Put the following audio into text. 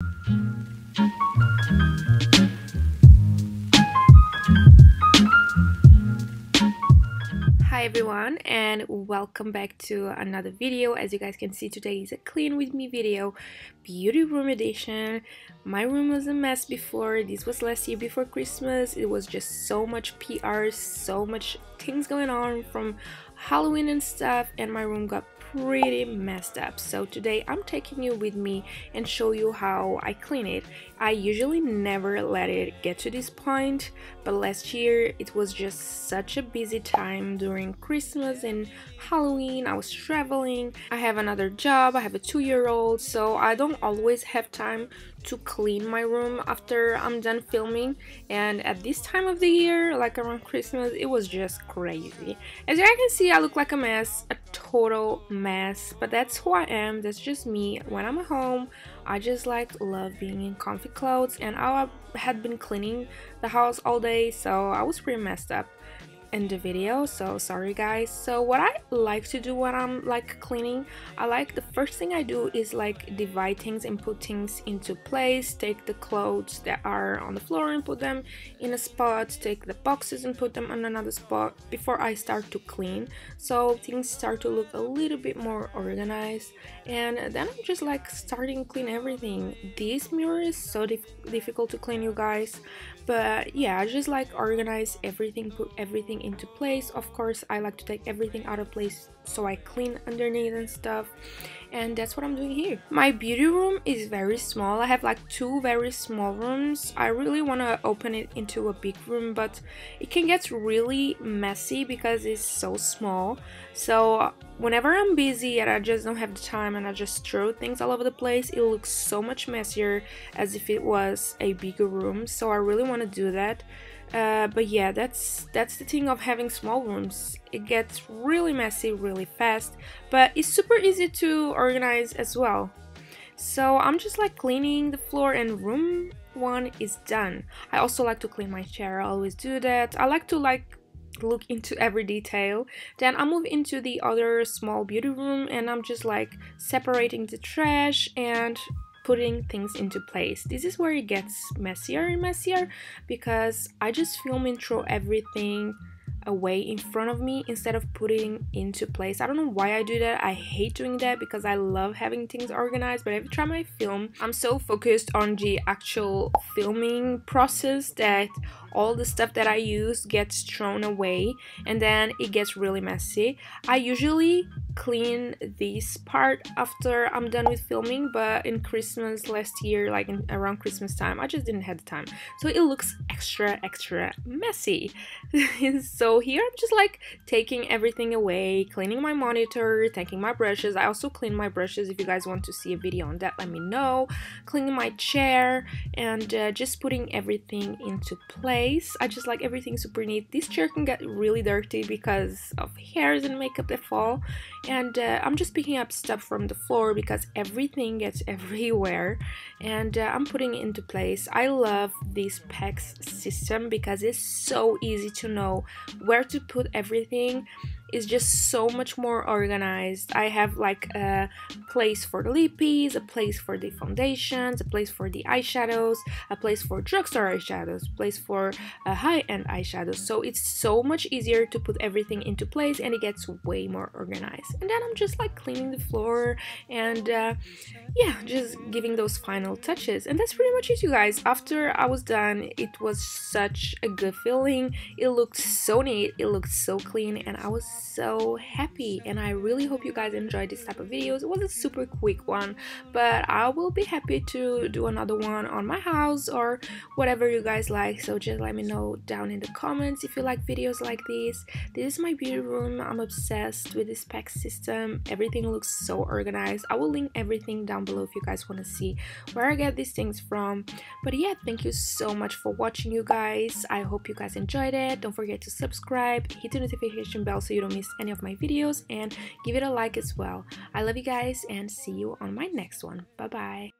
Hi everyone, and welcome back to another video. As you guys can see, today is a clean with me video, beauty room edition. My room was a mess before. This was last year before Christmas. It was just so much PR, so much things going on from Halloween and stuff, and my room got pretty messed up. So today I'm taking you with me and show you how I clean it. I usually never let it get to this point, but last year it was just such a busy time during Christmas and Halloween. I was traveling, I have another job, I have a 2-year-old, so I don't always have time to clean my room after I'm done filming. And at this time of the year, like around Christmas, it was just crazy. As you guys can see, I look like a mess, a total mess, but that's who I am. That's just me. When I'm at home, I just love being in comfy clothes, and I had been cleaning the house all day, so I was pretty messed up in the video, so sorry guys. So what I like to do when I'm cleaning, the first thing I do is divide things and put things into place. Take the clothes that are on the floor and put them in a spot, take the boxes and put them on another spot before I start to clean, so things start to look a little bit more organized. And then I'm just starting to clean everything. This mirror is so difficult to clean, you guys, but yeah, I just organize everything, put everything into place. Of course, I like to take everything out of place so I clean underneath and stuff, and that's what I'm doing here. My beauty room is very small. I have two very small rooms. I really want to open it into a big room, but it can get really messy because it's so small. So whenever I'm busy and I just don't have the time and I just throw things all over the place, it looks so much messier as if it was a bigger room. So I really want to do that. But yeah, that's the thing of having small rooms. It gets really messy really fast, but it's super easy to organize as well. So I'm just cleaning the floor, and room 1 is done. I also like to clean my chair. I always do that. I like to look into every detail. Then I move into the other small beauty room, and I'm just separating the trash and putting things into place. This is where it gets messier and messier because I just film and throw everything away in front of me instead of putting into place. I don't know why I do that. I hate doing that because I love having things organized, but every time I film, I'm so focused on the actual filming process that all the stuff that I use gets thrown away, and then it gets really messy. I usually clean this part after I'm done with filming, but in Christmas last year, around Christmas time, I just didn't have the time, so it looks extra messy. So here I'm just taking everything away, cleaning my monitor, taking my brushes. I also clean my brushes. If you guys want to see a video on that, let me know. Cleaning my chair, and just putting everything into place. I just like everything super neat. This chair can get really dirty because of hairs and makeup that fall, and I'm just picking up stuff from the floor because everything gets everywhere, and I'm putting it into place. I love this PEX system because it's so easy to know where to put everything. Is just so much more organized. I have a place for the lippies, a place for the foundations, a place for the eyeshadows, a place for drugstore eyeshadows, a place for high-end eyeshadows. So it's so much easier to put everything into place, and it gets way more organized. And then I'm just cleaning the floor and yeah, just giving those final touches. And that's pretty much it, you guys. After I was done, it was such a good feeling. It looked so neat, it looked so clean, and I was so happy. And I really hope you guys enjoyed this type of videos. It was a super quick one, but I will be happy to do another one on my house or whatever you guys like. So just let me know down in the comments if you like videos like this. This is my beauty room. I'm obsessed with this PEX system. Everything looks so organized. I will link everything down below if you guys want to see where I get these things from. But yeah, thank you so much for watching, you guys. I hope you guys enjoyed it. Don't forget to subscribe, hit the notification bell so you don't miss any of my videos, and give it a like as well. I love you guys, and see you on my next one. Bye bye.